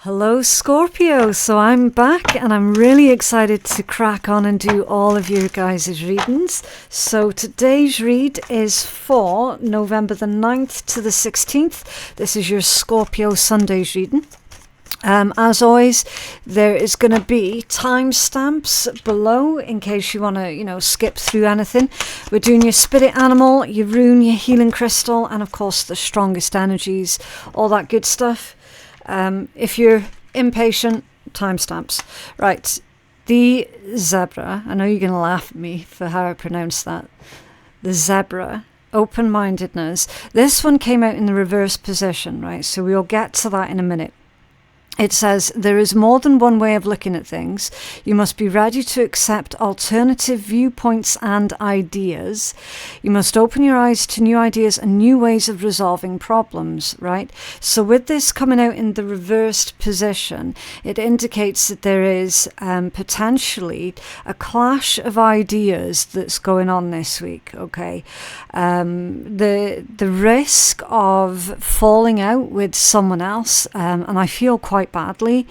Hello Scorpio, so I'm back and I'm really excited to crack on and do all of your guys' readings. So today's read is for November the 9th to the 16th. This is your Scorpio Sunday's reading. As always, there is going to be timestamps below in case you want to, skip through anything. We're doing your spirit animal, your rune, your healing crystal, and of course the strongest energies, all that good stuff. If you're impatient, timestamps. Right, the zebra, I know you're going to laugh at me for how I pronounce that. The zebra, open-mindedness. This one came out in the reverse position, right? So we'll get to that in a minute. It says, there is more than one way of looking at things. You must be ready to accept alternative viewpoints and ideas. You must open your eyes to new ideas and new ways of resolving problems, right? So with this coming out in the reversed position, it indicates that there is potentially a clash of ideas that's going on this week, okay? The risk of falling out with someone else, and I feel quite badly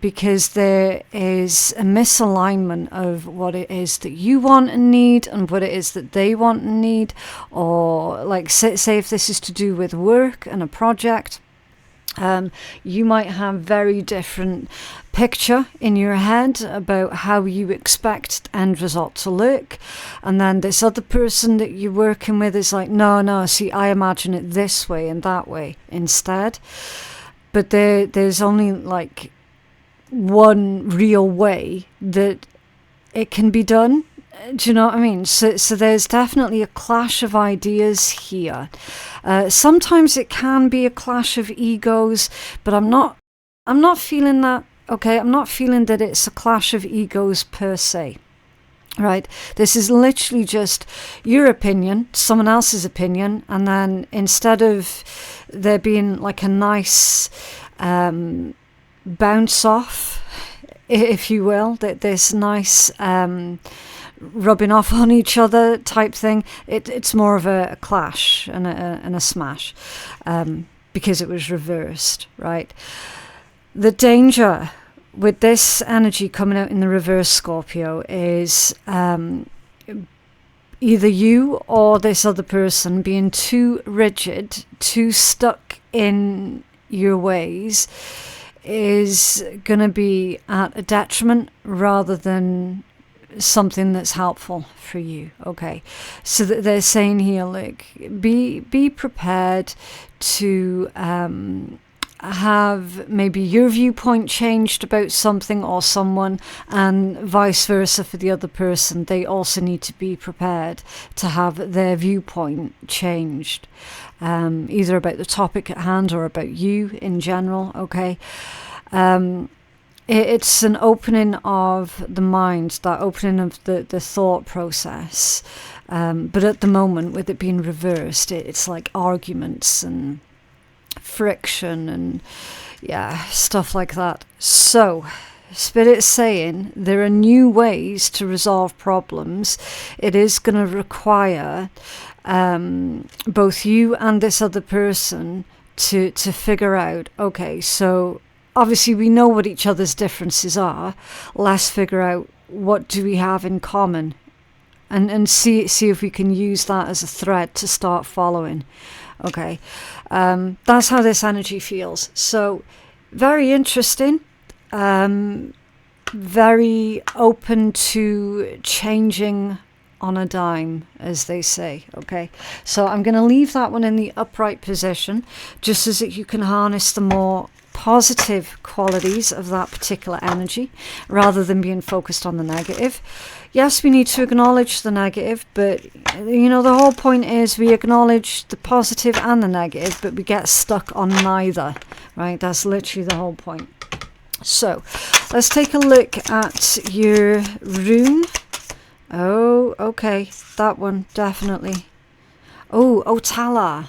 because there is a misalignment of what it is that you want and need and what it is that they want and need, or like say if this is to do with work and a project, you might have very different picture in your head about how you expect end result to look, and then this other person that you're working with is like, no, see, I imagine it this way and that way instead. But there's only like one real way that it can be done. Do you know what I mean? So there's definitely a clash of ideas here. Sometimes it can be a clash of egos, but I'm not feeling that. Okay, I'm not feeling that it's a clash of egos per se. Right, this is literally just your opinion, someone else's opinion, and then instead of there being like a nice bounce off, if you will, that this nice rubbing off on each other type thing, it's more of a clash and a smash because it was reversed, right? The danger with this energy coming out in the reverse, Scorpio, is either you or this other person being too rigid, too stuck in your ways, is going to be at a detriment rather than something that's helpful for you. Okay, so that they're saying here, look, be prepared to have maybe your viewpoint changed about something or someone, and vice versa for the other person. They also need to be prepared to have their viewpoint changed, either about the topic at hand or about you in general. Okay, it's an opening of the mind, that opening of the thought process, but at the moment, with it being reversed, it's like arguments and friction and stuff like that. So Spirit's saying there are new ways to resolve problems. It is going to require both you and this other person to figure out, okay, so obviously we know what each other's differences are. Let's figure out what do we have in common, and see if we can use that as a thread to start following. Okay, that's how this energy feels. So very interesting, very open to changing on a dime, as they say. Okay, so I'm going to leave that one in the upright position just so that you can harness the more positive qualities of that particular energy rather than being focused on the negative. Yes, we need to acknowledge the negative, but the whole point is we acknowledge the positive and the negative, but we get stuck on neither, right? That's literally the whole point. So let's take a look at your rune. Oh, okay, that one definitely. Oh, Otala,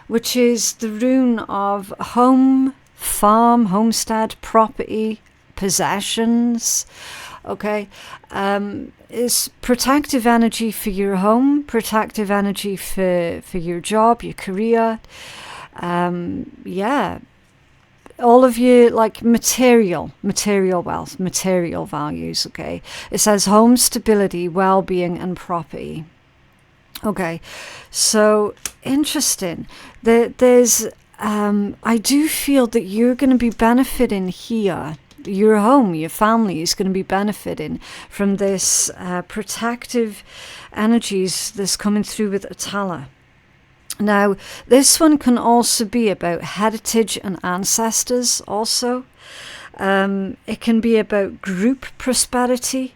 which is the rune of home, farm, homestead, property, possessions. Okay, it's protective energy for your home, protective energy for your job, your career. all of your like material wealth, material values, okay? It says home, stability, well-being and property. Okay, so interesting. There's I do feel that you're going to be benefiting here. Your home, your family is going to be benefiting from this protective energies that's coming through with Atala. Now, this one can also be about heritage and ancestors also. It can be about group prosperity,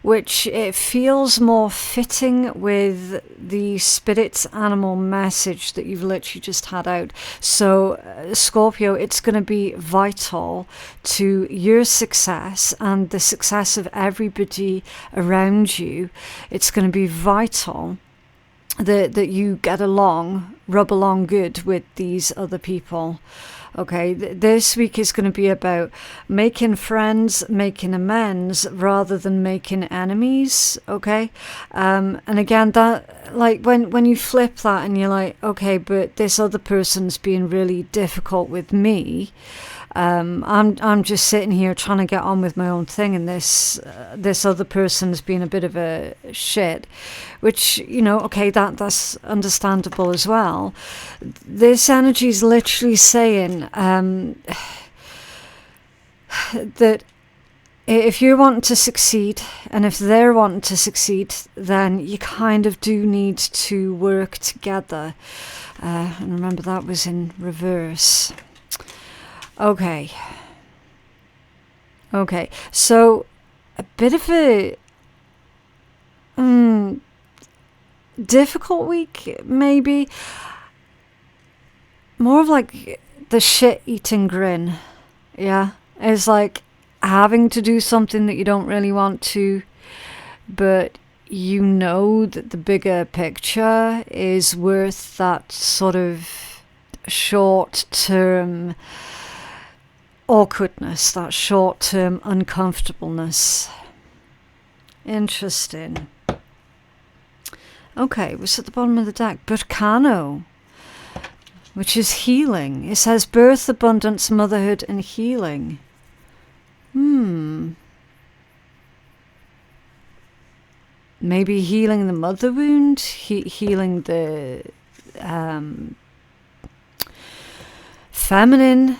which it feels more fitting with the spirit animal message that you've literally just had out. So, Scorpio, it's going to be vital to your success and the success of everybody around you. It's going to be vital that you get along, rub along good with these other people. Okay, this week is going to be about making friends, making amends, rather than making enemies, okay? And again, that, like, when you flip that and you're like, okay, but this other person's being really difficult with me, I'm just sitting here trying to get on with my own thing, and this other person's being a bit of a shit, which, you know, okay, that's understandable as well. This energy is literally saying that if you're wanting to succeed and if they're wanting to succeed, then you kind of do need to work together. And remember, that was in reverse. Okay, so a bit of a difficult week, maybe. More of like the shit-eating grin, yeah? It's like having to do something that you don't really want to, but you know that the bigger picture is worth that sort of short-term awkwardness, that short-term uncomfortableness. Interesting. Okay, what's at the bottom of the deck? Burkano, which is healing. It says birth, abundance, motherhood, and healing. Maybe healing the mother wound, healing the feminine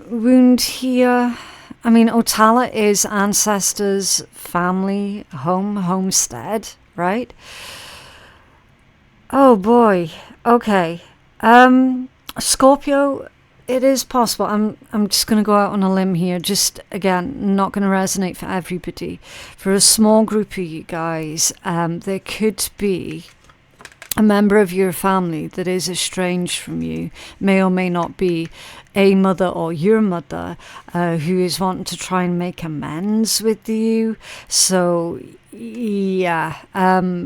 wound here. I mean, Otala is ancestors, family, home, homestead, right? Oh boy. Okay. Scorpio, it is possible. I'm just going to go out on a limb here. Just, again, not going to resonate for everybody. For a small group of you guys, there could be a member of your family that is estranged from you, may or may not be a mother or your mother, who is wanting to try and make amends with you. So, yeah,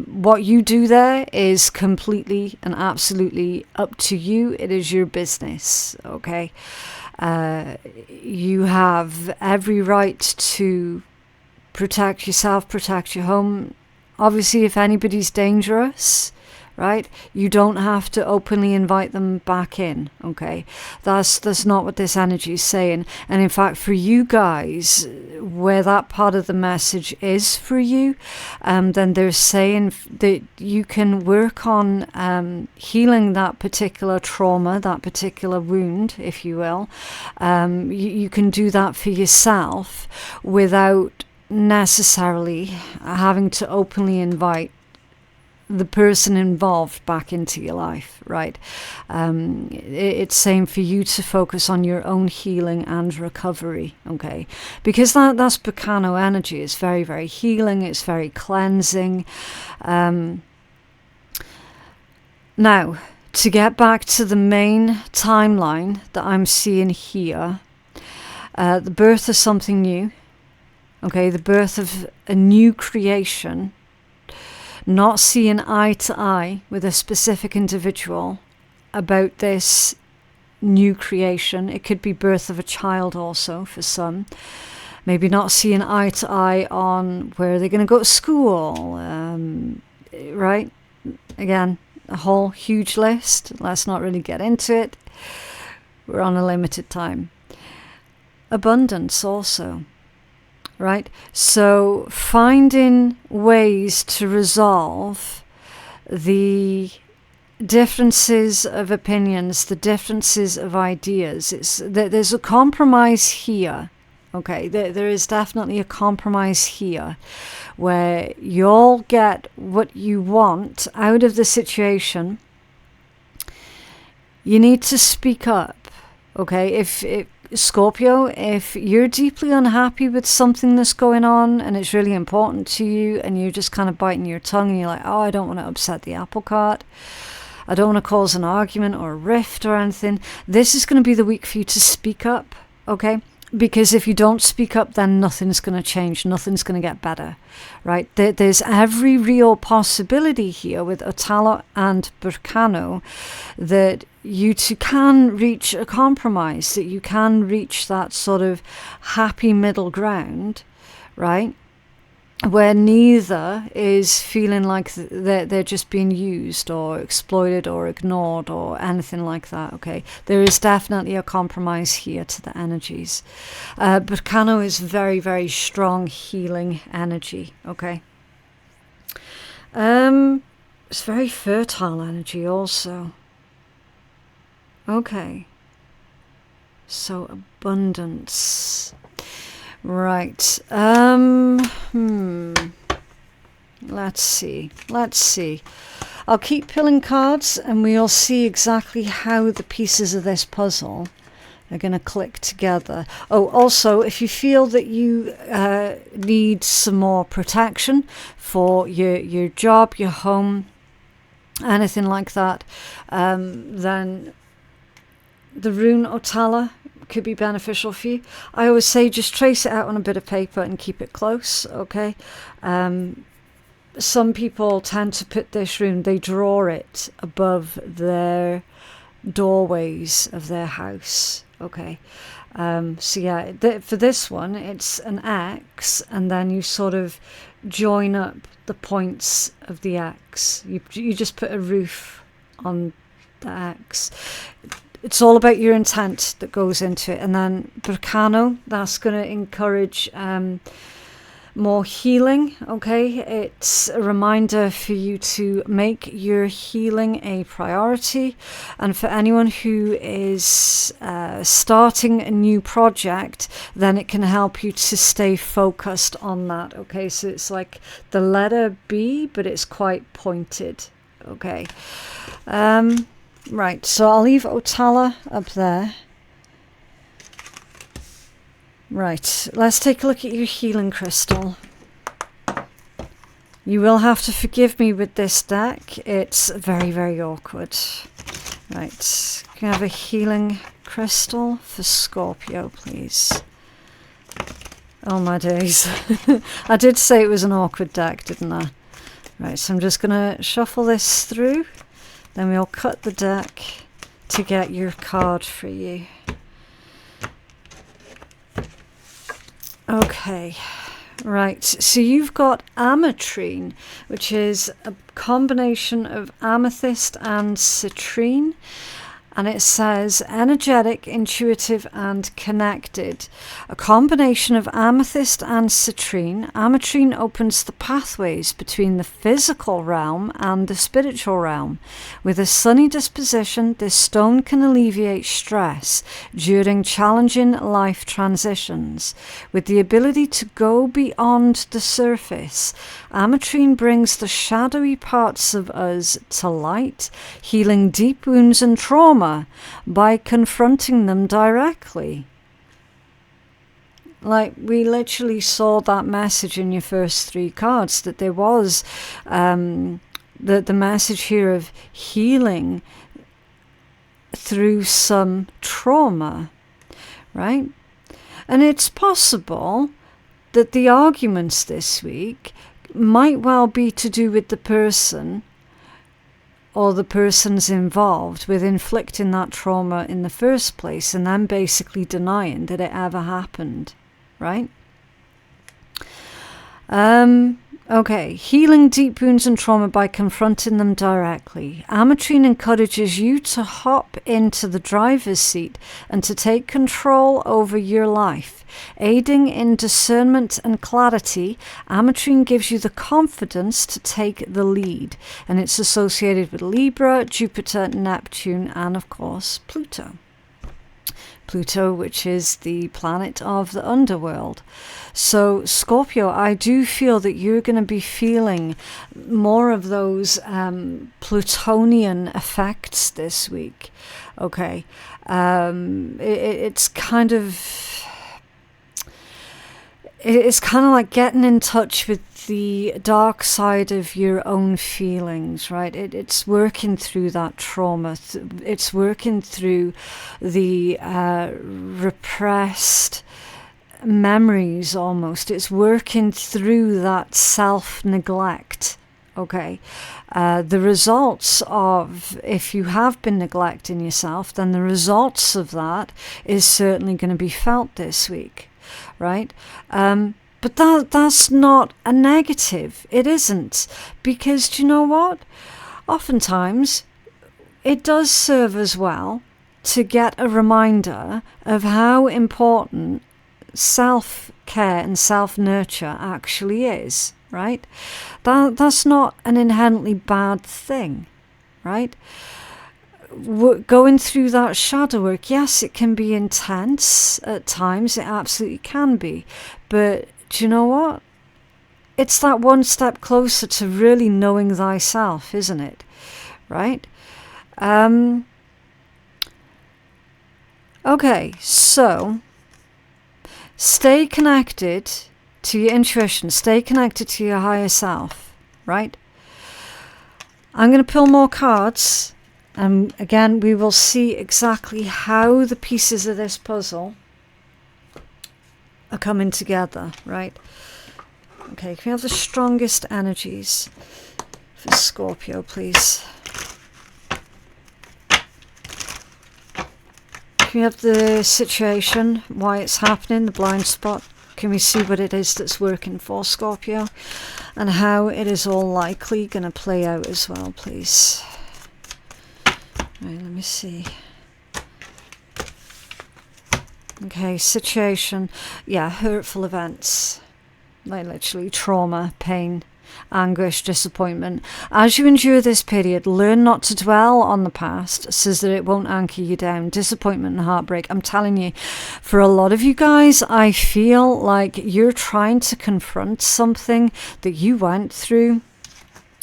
what you do there is completely and absolutely up to you. It is your business, okay? You have every right to protect yourself, protect your home. Obviously, if anybody's dangerous, right, you don't have to openly invite them back in, okay? That's not what this energy is saying. And in fact, for you guys, where that part of the message is for you, then they're saying that you can work on healing that particular trauma, that particular wound, if you will. You can do that for yourself without necessarily having to openly invite the person involved back into your life, right? It's saying for you to focus on your own healing and recovery, okay? Because that's Bacano energy. It's very, very healing. It's very cleansing. Now, to get back to the main timeline that I'm seeing here, the birth of something new, okay? The birth of a new creation. Not seeing eye to eye with a specific individual about this new creation. It could be birth of a child also for some. Maybe not seeing eye to eye on where they're going to go to school, right? Again, a whole huge list. Let's not really get into it. We're on a limited time. abundance also, right? So finding ways to resolve the differences of opinions, the differences of ideas. There's a compromise here. Okay, there is definitely a compromise here where you'll get what you want out of the situation. You need to speak up. Okay, if Scorpio, if you're deeply unhappy with something that's going on and it's really important to you and you're just kind of biting your tongue and you're like, oh, I don't want to upset the apple cart, I don't want to cause an argument or a rift or anything, this is going to be the week for you to speak up, okay? Because if you don't speak up, then nothing's going to change, nothing's going to get better, right? There's every real possibility here with Otter and Virgo that you two can reach a compromise, that you can reach that sort of happy middle ground, right? Where neither is feeling like they're just being used or exploited or ignored or anything like that, okay? There is definitely a compromise here to the energies. Virgo is very, very strong healing energy, okay? It's very fertile energy also. Okay. So abundance. Right. Let's see. I'll keep pulling cards and we'll see exactly how the pieces of this puzzle are going to click together. Oh, also, if you feel that you need some more protection for your job, your home, anything like that, then the rune Otter could be beneficial for you. I always say just trace it out on a bit of paper and keep it close, okay? Some people tend to put this rune, they draw it above their doorways of their house, okay? So yeah, for this one, it's an X, and then you sort of join up the points of the X. You just put a roof on the X. It's all about your intent that goes into it. And then Virgo, that's going to encourage more healing, okay? It's a reminder for you to make your healing a priority. And for anyone who is starting a new project, then it can help you to stay focused on that, okay? So it's like the letter B, but it's quite pointed, okay? Right, so I'll leave Otter up there. Right, let's take a look at your healing crystal. You will have to forgive me with this deck. It's very, very awkward. Right, can I have a healing crystal for Scorpio, please? Oh my days. I did say it was an awkward deck, didn't I? Right, so I'm just going to shuffle this through. Then we'll cut the deck to get your card for you. Okay, right, so you've got ametrine, which is a combination of amethyst and citrine. And it says energetic, intuitive, and connected. A combination of amethyst and citrine. Ametrine opens the pathways between the physical realm and the spiritual realm. With a sunny disposition, this stone can alleviate stress during challenging life transitions. With the ability to go beyond the surface, ametrine brings the shadowy parts of us to light, healing deep wounds and trauma by confronting them directly. Like, we literally saw that message in your first three cards, that there was the message here of healing through some trauma, right? And it's possible that the arguments this week might well be to do with the person or the persons involved with inflicting that trauma in the first place and then basically denying that it ever happened, right? Okay, healing deep wounds and trauma by confronting them directly. Ametrine encourages you to hop into the driver's seat and to take control over your life. Aiding in discernment and clarity, Ametrine gives you the confidence to take the lead. And it's associated with Libra, Jupiter, Neptune, and of course, Pluto. Pluto, which is the planet of the underworld. So Scorpio, I do feel that you're going to be feeling more of those Plutonian effects this week. Okay, it's kind of like getting in touch with the dark side of your own feelings, right? It's working through that trauma. It's working through the repressed memories almost. It's working through that self-neglect, okay? The results of, if you have been neglecting yourself, then the results of that is certainly going to be felt this week, right? But that's not a negative. It isn't. Because do you know what? Oftentimes, it does serve as well to get a reminder of how important self-care and self-nurture actually is, right? That's not an inherently bad thing, right? Going through that shadow work, yes, it can be intense at times. It absolutely can be. But do you know what? It's that one step closer to really knowing thyself, isn't it? Right? Okay, so stay connected to your intuition. Stay connected to your higher self, right? I'm going to pull more cards. And again, we will see exactly how the pieces of this puzzle are coming together, right? Okay, can we have the strongest energies for Scorpio, please? Can we have the situation, why it's happening, the blind spot? Can we see what it is that's working for Scorpio? And how it is all likely going to play out as well, please? Right, let me see. Okay, situation. Yeah, hurtful events. Like literally trauma, pain, anguish, disappointment. As you endure this period, learn not to dwell on the past so that it won't anchor you down. Disappointment and heartbreak. I'm telling you, for a lot of you guys, I feel like you're trying to confront something that you went through.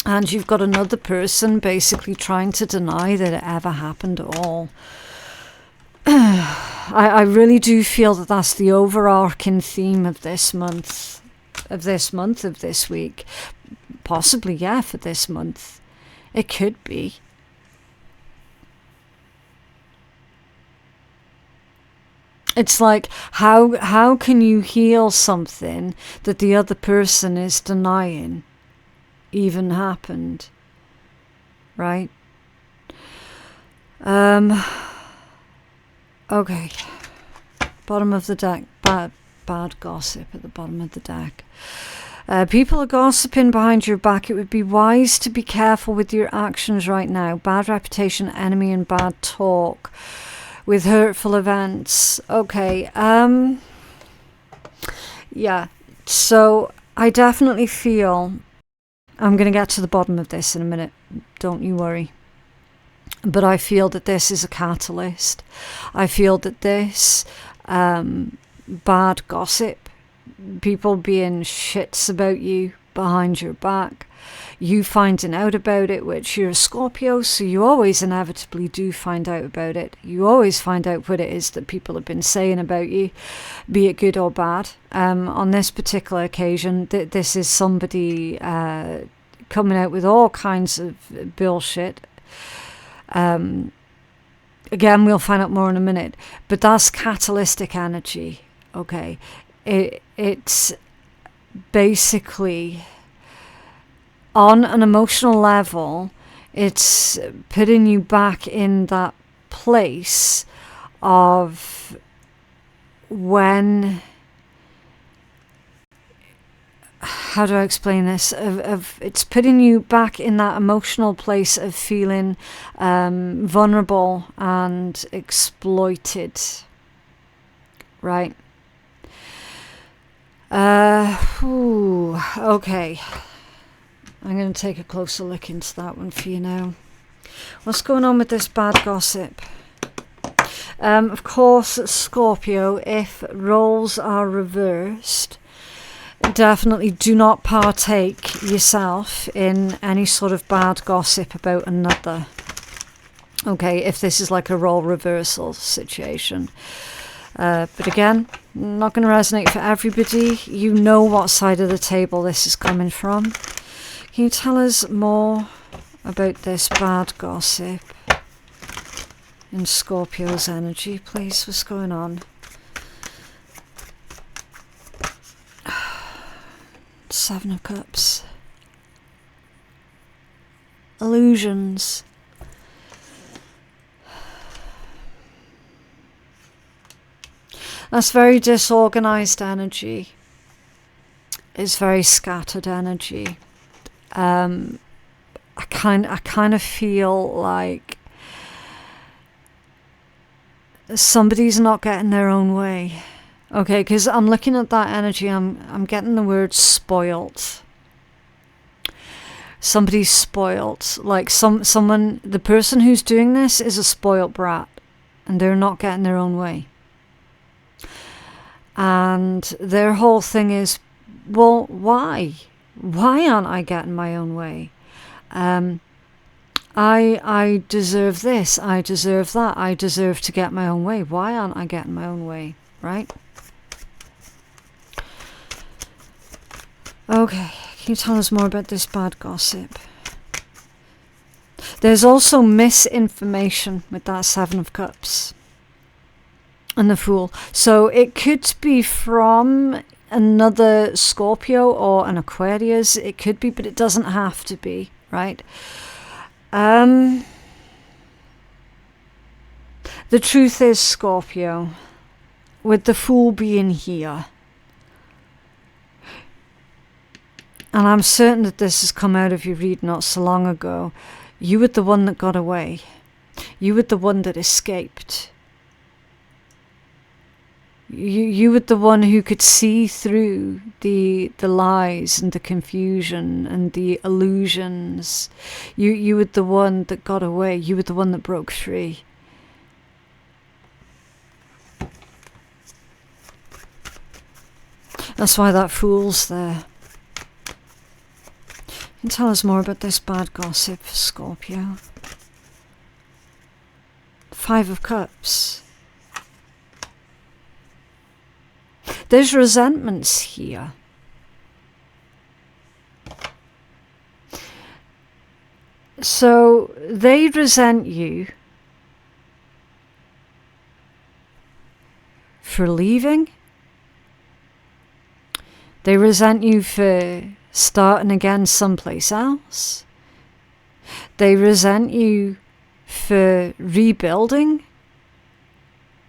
And you've got another person basically trying to deny that it ever happened at all. I really do feel that that's the overarching theme of this month, of this week. Possibly, yeah, for this month. It could be. It's like, how can you heal something that the other person is denying even happened, right? Okay, bottom of the deck. Bad gossip at the bottom of the deck. People are gossiping behind your back. It would be wise to be careful with your actions right now. Bad reputation, enemy, and bad talk with hurtful events. Okay, yeah, so I definitely feel, I'm going to get to the bottom of this in a minute, don't you worry. But I feel that this is a catalyst. I feel that this bad gossip, people being shits about you behind your back, you finding out about it, which you're a Scorpio, so you always inevitably do find out about it. You always find out what it is that people have been saying about you, be it good or bad. On this particular occasion, this is somebody coming out with all kinds of bullshit. Again, we'll find out more in a minute, but that's catalytic energy. Okay, it's basically, on an emotional level, it's putting you back in that place of when how do I explain this? It's putting you back in that emotional place of feeling vulnerable and exploited, right? Okay. I'm going to take a closer look into that one for you now. What's going on with this bad gossip? Of course, Scorpio, if roles are reversed, definitely do not partake yourself in any sort of bad gossip about another. Okay, if this is like a role reversal situation. But again, not going to resonate for everybody. You know what side of the table this is coming from. Can you tell us more about this bad gossip in Scorpio's energy, please? What's going on? Seven of Cups. Illusions. That's very disorganized energy. It's very scattered energy. I kind of feel like somebody's not getting their own way. Okay, because I'm looking at that energy, I'm getting the word spoilt. Somebody's spoilt. Like someone, the person who's doing this is a spoilt brat, and they're not getting their own way. And their whole thing is, well, why? Why aren't I getting my own way? I deserve this, I deserve that, I deserve to get my own way. Why aren't I getting my own way, right? Okay, can you tell us more about this bad gossip? There's also misinformation with that Seven of Cups and the Fool. So it could be from another Scorpio or an Aquarius. It could be, but it doesn't have to be, right? The truth is, Scorpio, with the Fool being here, and I'm certain that this has come out of your read not so long ago, you were the one that got away. You were the one that escaped. You were the one who could see through the lies and the confusion and the illusions. You were the one that got away. You were the one that broke free. That's why that Fool's there. Can you tell us more about this bad gossip, Scorpio? Five of Cups. There's resentments here. So they resent you for leaving. They resent you for starting again someplace else. They resent you for rebuilding,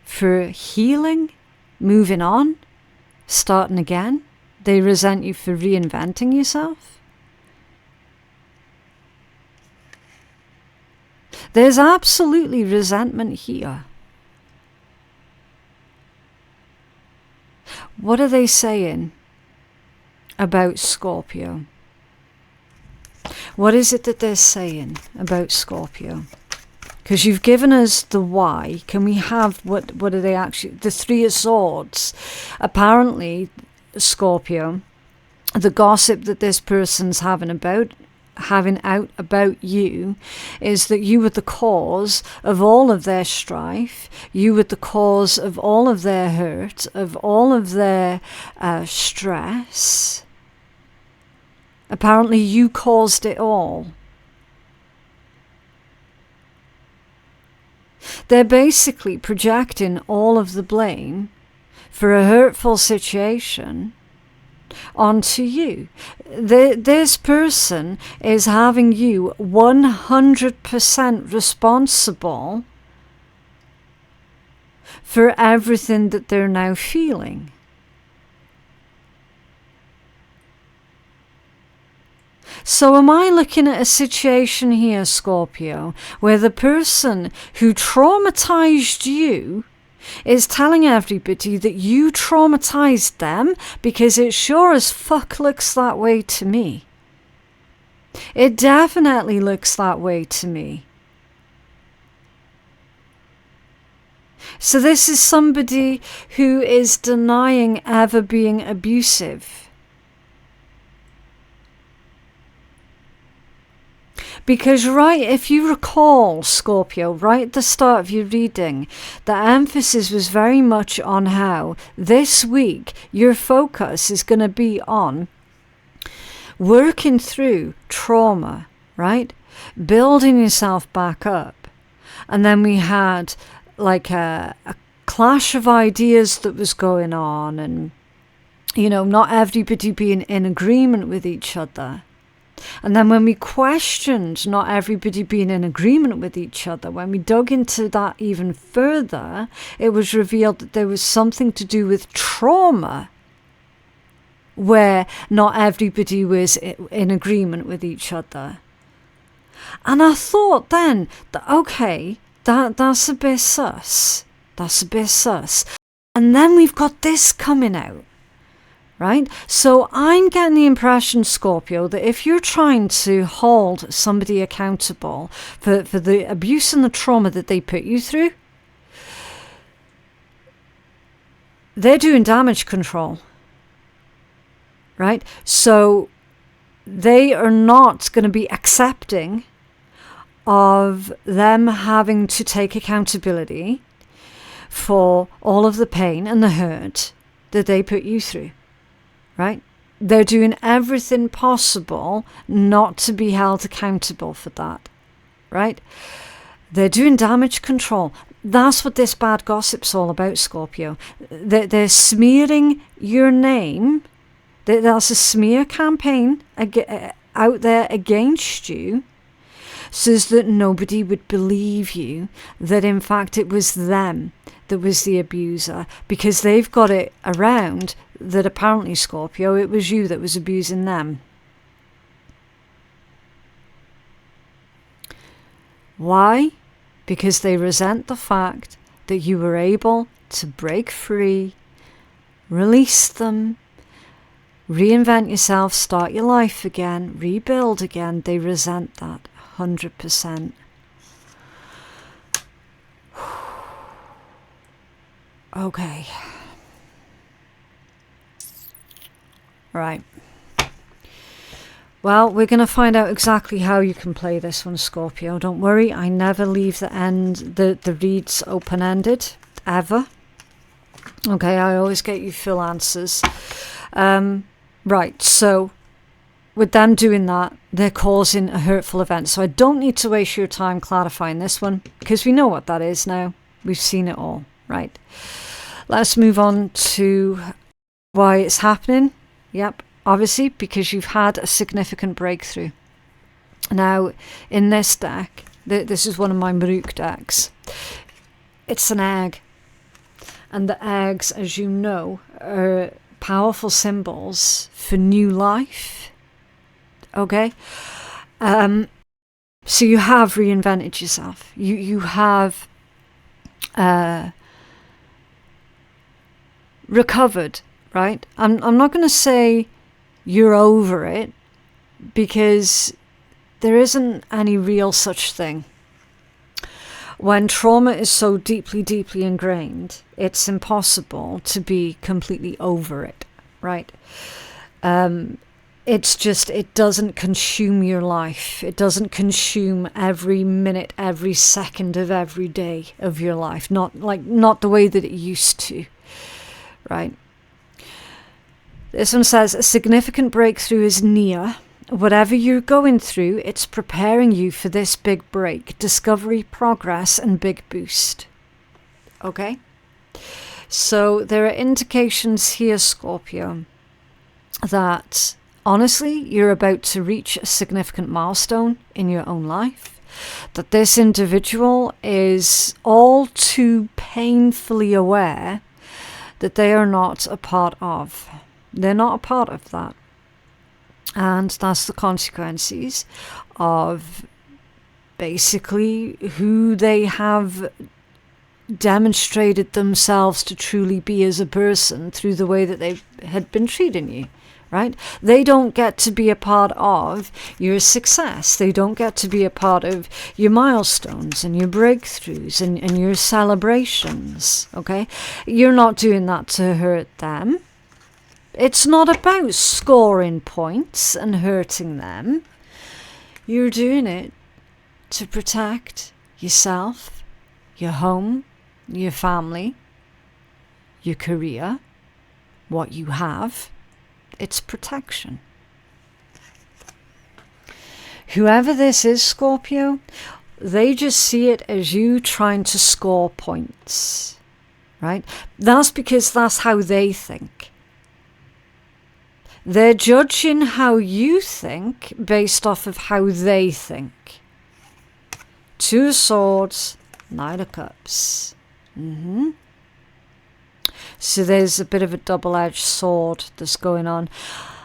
for healing, moving on, starting again. They resent you for reinventing yourself. There's absolutely resentment here. What are they saying about Scorpio? What is it that they're saying about Scorpio? Because you've given us the why. Can we have what are they actually? The Three of Swords. Apparently, Scorpio, the gossip that this person's having out about you is that you were the cause of all of their strife. You were the cause of all of their hurt, of all of their stress. Apparently, you caused it all. They're basically projecting all of the blame for a hurtful situation onto you. This person is having you 100% responsible for everything that they're now feeling. So am I looking at a situation here, Scorpio, where the person who traumatized you is telling everybody that you traumatized them? Because it sure as fuck looks that way to me. It definitely looks that way to me. So this is somebody who is denying ever being abusive. Because if you recall, Scorpio, right at the start of your reading, the emphasis was very much on how this week your focus is going to be on working through trauma, right? Building yourself back up. And then we had like a clash of ideas that was going on, and, you know, not everybody being in agreement with each other. And then when we questioned not everybody being in agreement with each other, when we dug into that even further, it was revealed that there was something to do with trauma, where not everybody was in agreement with each other. And I thought then that, okay, that's a bit sus. That's a bit sus. And then we've got this coming out. Right? So I'm getting the impression, Scorpio, that if you're trying to hold somebody accountable for the abuse and the trauma that they put you through, they're doing damage control. Right? So they are not going to be accepting of them having to take accountability for all of the pain and the hurt that they put you through. Right? They're doing everything possible not to be held accountable for that. Right? They're doing damage control. That's what this bad gossip's all about, Scorpio. They're smearing your name. That's a smear campaign out there against you, so that nobody would believe you that in fact it was them that was the abuser, because they've got it around that apparently, Scorpio, it was you that was abusing them. Why? Because they resent the fact that you were able to break free, release them, reinvent yourself, start your life again, rebuild again. They resent that 100%. Okay. Right. Well, we're going to find out exactly how you can play this one, Scorpio. Don't worry, I never leave the reads open-ended, ever. Okay, I always get you full answers. Right, so with them doing that, they're causing a hurtful event. So I don't need to waste your time clarifying this one, because we know what that is now. We've seen it all, right? Let's move on to why it's happening. Yep, obviously because you've had a significant breakthrough. Now, in this deck, this is one of my Maruk decks. It's an egg. And the eggs, as you know, are powerful symbols for new life. Okay? So you have reinvented yourself. You have recovered. Right? I'm not going to say you're over it, because there isn't any real such thing. When trauma is so deeply, deeply ingrained, it's impossible to be completely over it, right? It's just, it doesn't consume your life. It doesn't consume every minute, every second of every day of your life. Not the way that it used to, right? This one says, a significant breakthrough is near. Whatever you're going through, it's preparing you for this big break, discovery, progress, and big boost. Okay? So there are indications here, Scorpio, that honestly, you're about to reach a significant milestone in your own life. That this individual is all too painfully aware that they are not a part of. They're not a part of that. And that's the consequences of basically who they have demonstrated themselves to truly be as a person through the way that they had been treating you, right? They don't get to be a part of your success. They don't get to be a part of your milestones and your breakthroughs and your celebrations, okay? You're not doing that to hurt them. It's not about scoring points and hurting them. You're doing it to protect yourself, your home, your family, your career, what you have. It's protection. Whoever this is, Scorpio, they just see it as you trying to score points, right? That's because that's how they think. They're judging how you think based off of how they think. Two of Swords, Knight of Cups. So there's a bit of a double-edged sword that's going on.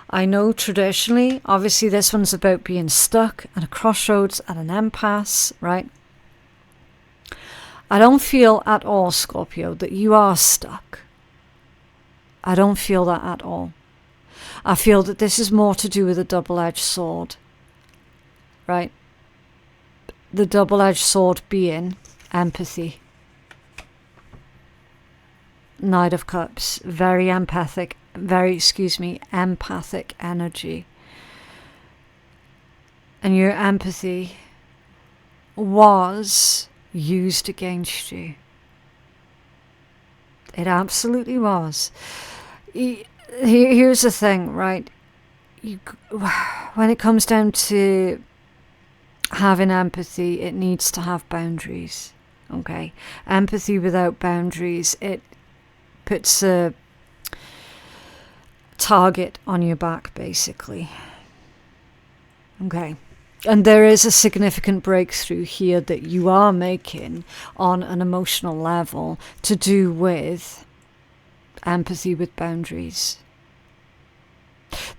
I know traditionally, obviously this one's about being stuck at a crossroads, at an impasse, right? I don't feel at all, Scorpio, that you are stuck. I don't feel that at all. I feel that this is more to do with a double-edged sword, right? The double-edged sword being empathy. Knight of Cups, very empathic energy. And your empathy was used against you. It absolutely was. Here's the thing, right? When it comes down to having empathy, it needs to have boundaries, okay? Empathy without boundaries, it puts a target on your back, basically. Okay. And there is a significant breakthrough here that you are making on an emotional level to do with empathy with boundaries.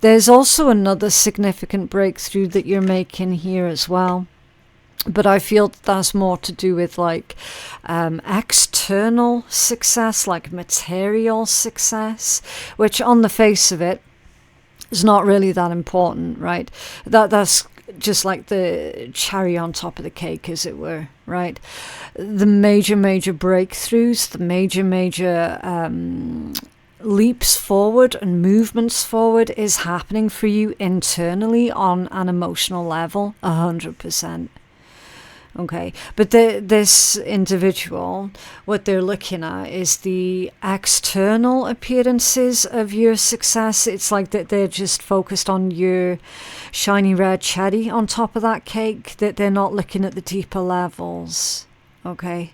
There's also another significant breakthrough that you're making here as well. But I feel that's more to do with like external success, like material success, which on the face of it is not really that important, right? That's just like the cherry on top of the cake, as it were, right? The major breakthroughs, the major leaps forward and movements forward is happening for you internally on an emotional level, 100%. Okay, but this individual, what they're looking at is the external appearances of your success. It's like that they're just focused on your shiny red cherry on top of that cake, that they're not looking at the deeper levels. Okay.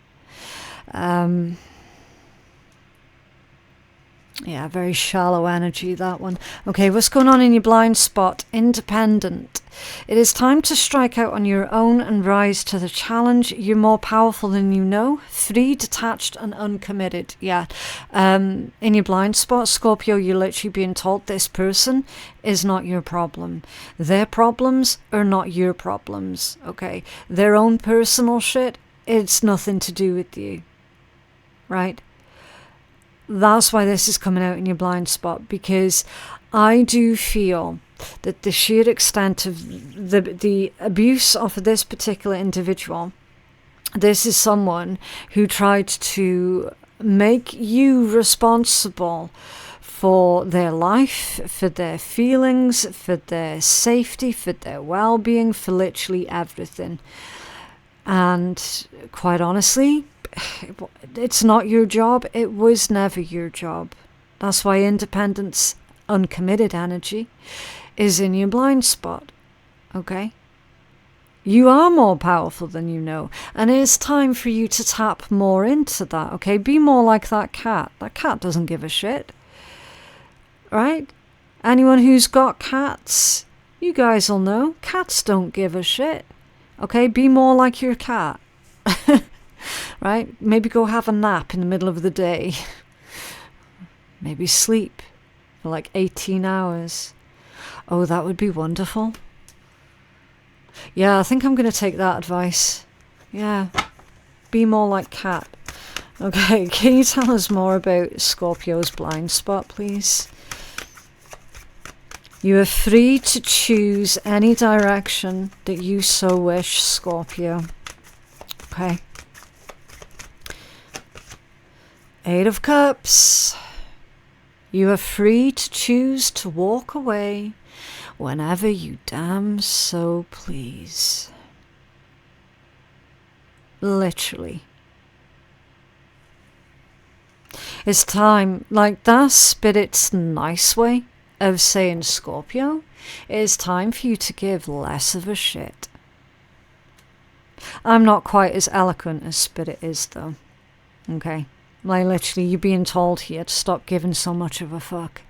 Yeah, very shallow energy, that one. Okay, what's going on in your blind spot? Independent. It is time to strike out on your own and rise to the challenge. You're more powerful than you know. Free, detached, and uncommitted. Yeah. In your blind spot, Scorpio, you're literally being told this person is not your problem. Their problems are not your problems. Okay. Their own personal shit, it's nothing to do with you. Right? That's why this is coming out in your blind spot, because I do feel that the sheer extent of the abuse of this particular individual, this is someone who tried to make you responsible for their life, for their feelings, for their safety, for their well-being, for literally everything. And quite honestly, it's not your job. It was never your job. That's why independence, uncommitted energy, is in your blind spot. Okay? You are more powerful than you know. And it's time for you to tap more into that. Okay? Be more like that cat. That cat doesn't give a shit. Right? Anyone who's got cats, you guys will know. Cats don't give a shit. Okay? Be more like your cat. Right? Maybe go have a nap in the middle of the day. Maybe sleep for like 18 hours. Oh, that would be wonderful. Yeah, I think I'm going to take that advice. Yeah, be more like Cat. Okay, can you tell us more about Scorpio's blind spot, please? You are free to choose any direction that you so wish, Scorpio. Okay. Eight of Cups. You are free to choose to walk away whenever you damn so please. Literally. It's time, like that Spirit's nice way of saying, Scorpio, it is time for you to give less of a shit. I'm not quite as eloquent as Spirit is, though. Okay? Like, literally, you're being told here to stop giving so much of a fuck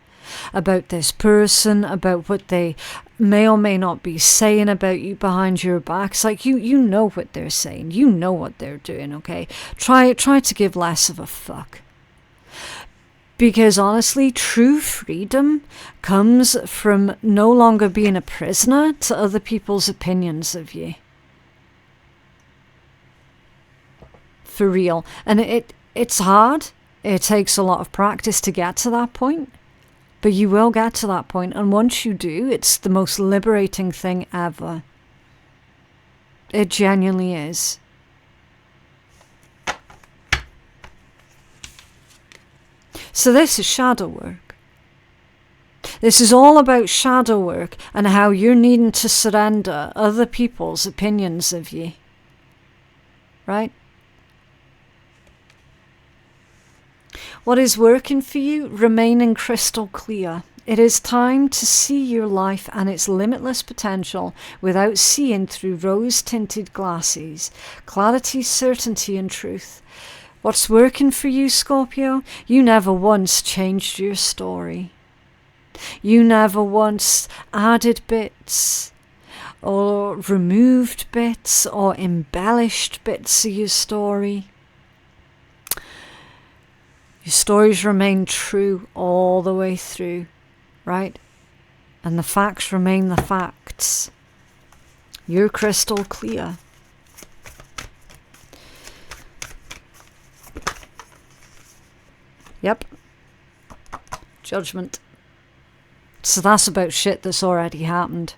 about this person, about what they may or may not be saying about you behind your back. It's like, you know what they're saying. You know what they're doing, okay? Try to give less of a fuck. Because honestly, true freedom comes from no longer being a prisoner to other people's opinions of you. For real. And it's hard. It takes a lot of practice to get to that point. But you will get to that point. And once you do, it's the most liberating thing ever. It genuinely is. So this is shadow work. This is all about shadow work and how you're needing to surrender other people's opinions of you. Right? What is working for you? Remaining crystal clear. It is time to see your life and its limitless potential without seeing through rose-tinted glasses. Clarity, certainty, and truth. What's working for you, Scorpio? You never once changed your story. You never once added bits or removed bits or embellished bits of your story. Your stories remain true all the way through, right? And the facts remain the facts. You're crystal clear. Yep. Judgment. So that's about shit that's already happened.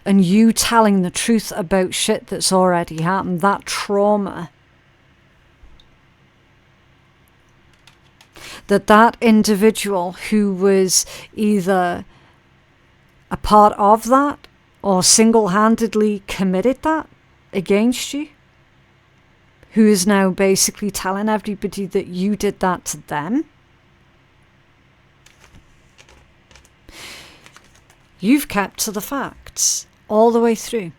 And you telling the truth about shit that's already happened, that trauma. That individual who was either a part of that or single-handedly committed that against you, who is now basically telling everybody that you did that to them. You've kept to the facts all the way through.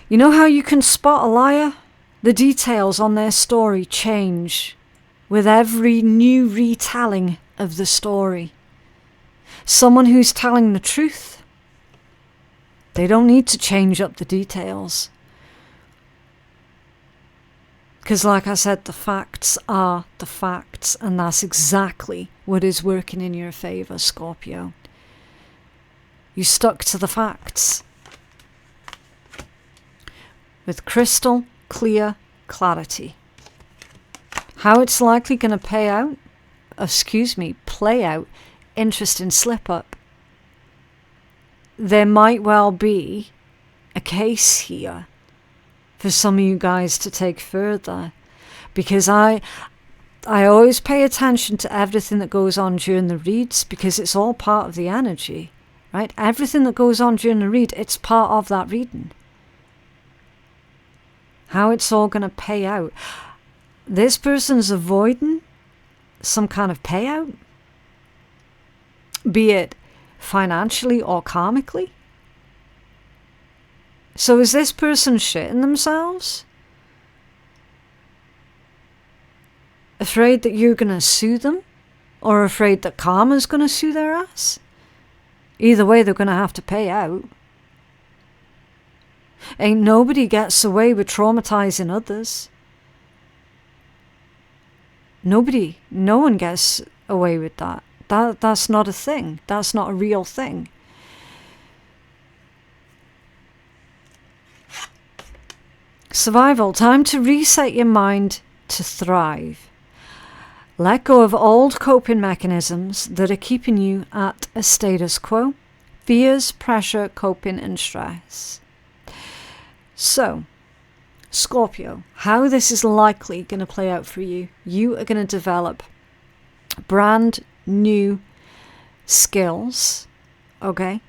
You know how you can spot a liar? The details on their story change with every new retelling of the story. Someone who's telling the truth, they don't need to change up the details. Because like I said, the facts are the facts, and that's exactly what is working in your favour, Scorpio. You stuck to the facts. With crystal clear clarity. How it's likely going to play out, interesting slip up. There might well be a case here for some of you guys to take further, because I always pay attention to everything that goes on during the reads, because it's all part of the energy, right? Everything that goes on during the read, it's part of that reading. How it's all going to pay out. This person's avoiding some kind of payout, be it financially or karmically. So is this person shitting themselves? Afraid that you're going to sue them? Or afraid that karma's going to sue their ass? Either way, they're going to have to pay out. Ain't nobody gets away with traumatizing others. No one gets away with that. That's not a thing. That's not a real thing. Survival. Time to reset your mind to thrive. Let go of old coping mechanisms that are keeping you at a status quo. Fears, pressure, coping and stress. So, Scorpio, how this is likely going to play out for you. You are going to develop brand new skills, okay?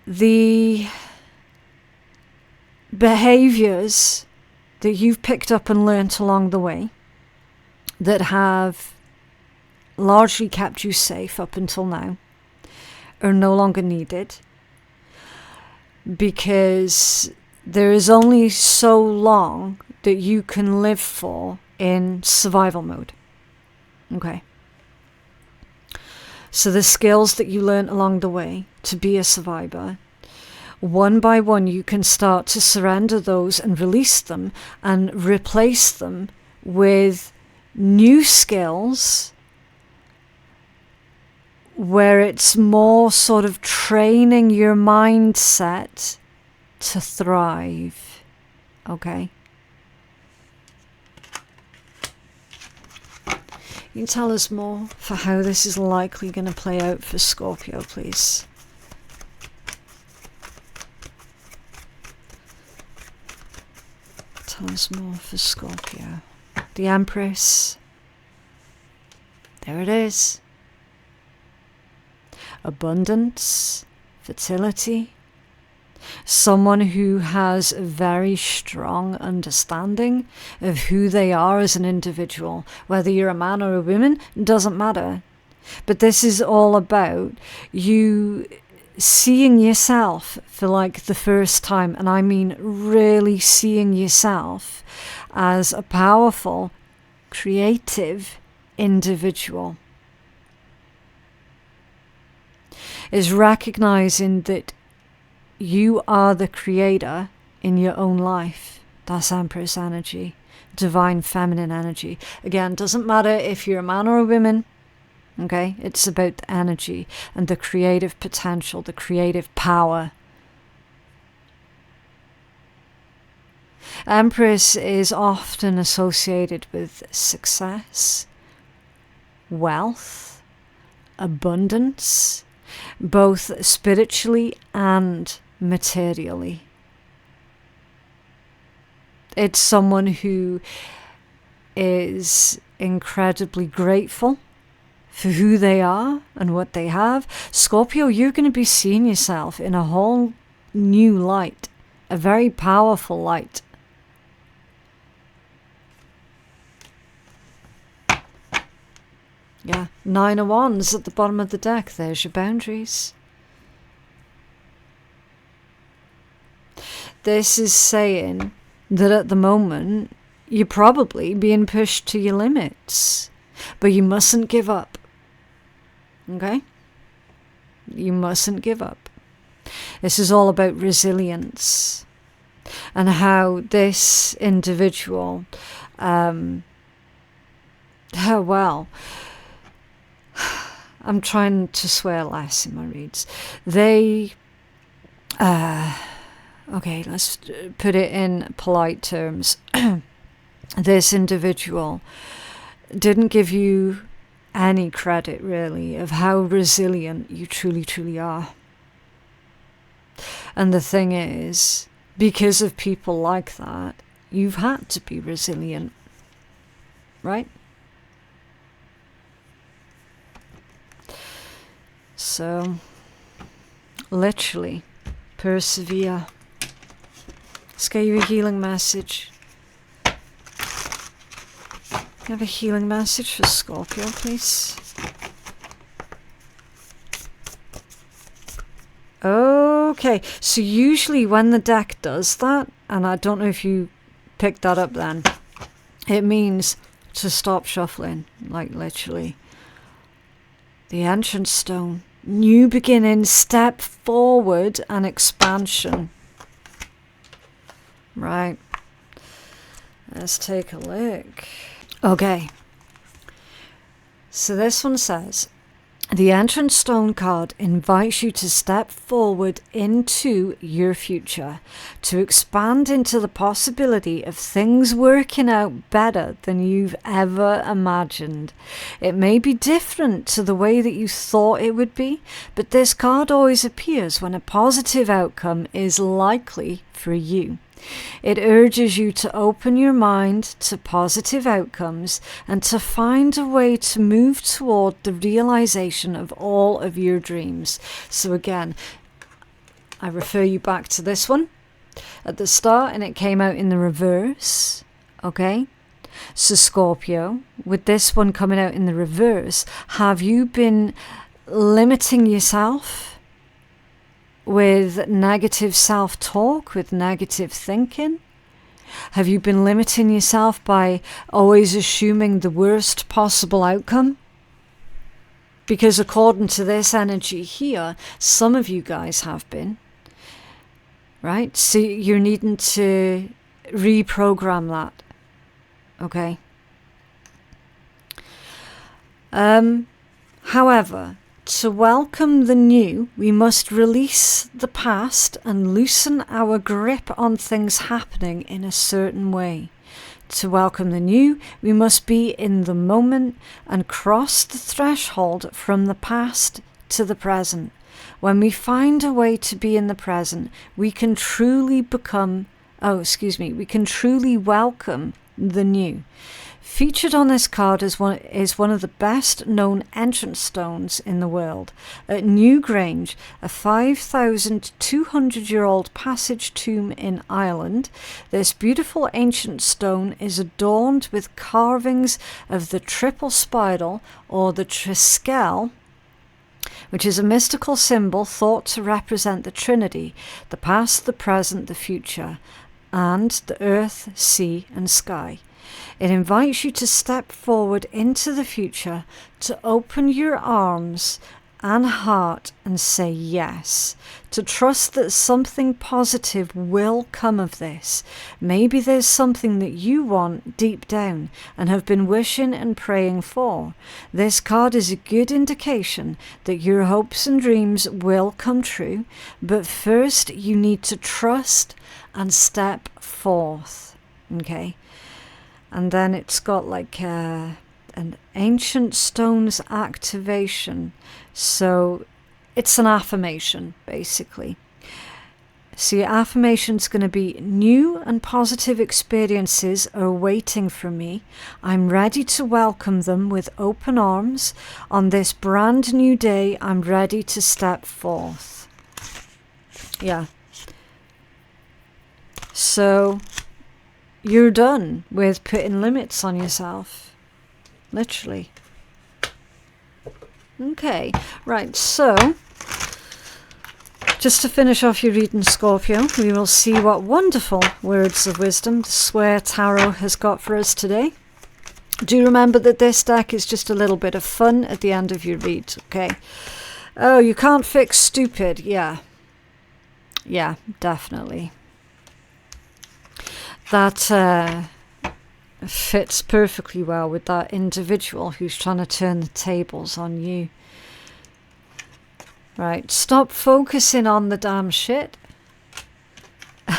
The behaviors that you've picked up and learnt along the way that have largely kept you safe up until now are no longer needed, because there is only so long that you can live for in survival mode. Okay. So the skills that you learned along the way to be a survivor, one by one you can start to surrender those and release them and replace them with new skills where it's more sort of training your mindset to thrive. Okay? You can tell us more for how this is likely going to play out for Scorpio, please. Tell us more for Scorpio. The Empress. There it is. Abundance, fertility, someone who has a very strong understanding of who they are as an individual. Whether you're a man or a woman, doesn't matter. But this is all about you seeing yourself for like the first time, and I mean really seeing yourself as a powerful, creative individual. Is recognizing that you are the creator in your own life. That's Empress energy, divine feminine energy. Again, doesn't matter if you're a man or a woman, okay? It's about the energy and the creative potential, the creative power. Empress is often associated with success, wealth, abundance, both spiritually and materially. It's someone who is incredibly grateful for who they are and what they have. Scorpio, you're going to be seeing yourself in a whole new light, a very powerful light. Yeah, 9 of Wands at the bottom of the deck. There's your boundaries. This is saying that at the moment, you're probably being pushed to your limits. But you mustn't give up. Okay? You mustn't give up. This is all about resilience. And how this individual, I'm trying to swear less in my reads. They, okay, let's put it in polite terms. This individual didn't give you any credit, really, of how resilient you truly, truly are. And the thing is, because of people like that, you've had to be resilient, right? So, literally, persevere. Let's get you a healing message. You have a healing message for Scorpio, please. Okay, so usually when the deck does that, and I don't know if you picked that up then, it means to stop shuffling, like literally. The entrance stone. New beginning, step forward and expansion. Right. Let's take a look. Okay. So this one says, the entrance stone card invites you to step forward into your future, to expand into the possibility of things working out better than you've ever imagined. It may be different to the way that you thought it would be, but this card always appears when a positive outcome is likely for you. It urges you to open your mind to positive outcomes and to find a way to move toward the realization of all of your dreams. So again, I refer you back to this one at the start, and it came out in the reverse. Okay? So Scorpio, with this one coming out in the reverse, have you been limiting yourself with negative self-talk, with negative thinking? Have you been limiting yourself by always assuming the worst possible outcome? Because according to this energy here, some of you guys have been, right? So you're needing to reprogram that, okay? However, to welcome the new, we must release the past and loosen our grip on things happening in a certain way. To welcome the new, we must be in the moment and cross the threshold from the past to the present. When we find a way to be in the present, we can truly we can truly welcome the new. Featured on this card is one of the best known entrance stones in the world. At Newgrange, a 5,200-year-old passage tomb in Ireland, this beautiful ancient stone is adorned with carvings of the triple spiral, or the triskel, which is a mystical symbol thought to represent the Trinity, the past, the present, the future, and the earth, sea, and sky. It invites you to step forward into the future, to open your arms and heart and say yes, to trust that something positive will come of this. Maybe there's something that you want deep down and have been wishing and praying for. This card is a good indication that your hopes and dreams will come true, but first you need to trust and step forth, okay? And then it's got like an ancient stones activation. So it's an affirmation, basically. So your affirmation's going to be, new and positive experiences are waiting for me. I'm ready to welcome them with open arms. On this brand new day, I'm ready to step forth. Yeah. So you're done with putting limits on yourself. Literally. Okay, right, so just to finish off your reading, Scorpio, we will see what wonderful words of wisdom the Swear Tarot has got for us today. Do remember that this deck is just a little bit of fun at the end of your read, okay? Oh, you can't fix stupid. Yeah. Yeah, definitely. That fits perfectly well with that individual who's trying to turn the tables on you. Right, stop focusing on the damn shit.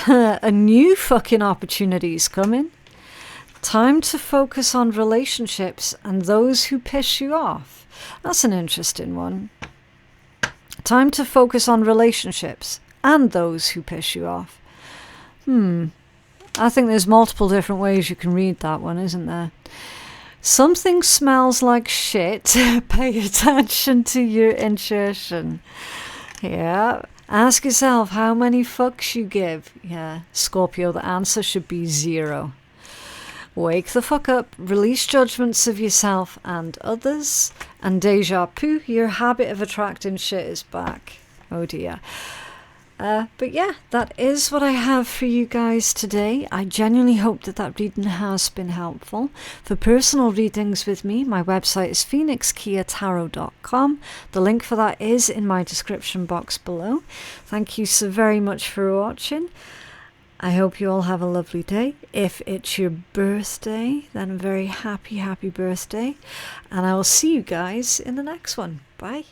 A new fucking opportunity's coming. Time to focus on relationships and those who piss you off. That's an interesting one. Time to focus on relationships and those who piss you off. I think there's multiple different ways you can read that one, isn't there? Something smells like shit. Pay attention to your intuition. Yeah. Ask yourself how many fucks you give. Yeah. Scorpio, the answer should be 0. Wake the fuck up. Release judgments of yourself and others. And déjà vu, your habit of attracting shit is back. Oh dear. But yeah, that is what I have for you guys today. I genuinely hope that that reading has been helpful. For personal readings with me, my website is phoenixkeiatarot.com. The link for that is in my description box below. Thank you so very much for watching. I hope you all have a lovely day. If it's your birthday, then a very happy birthday. And I will see you guys in the next one. Bye.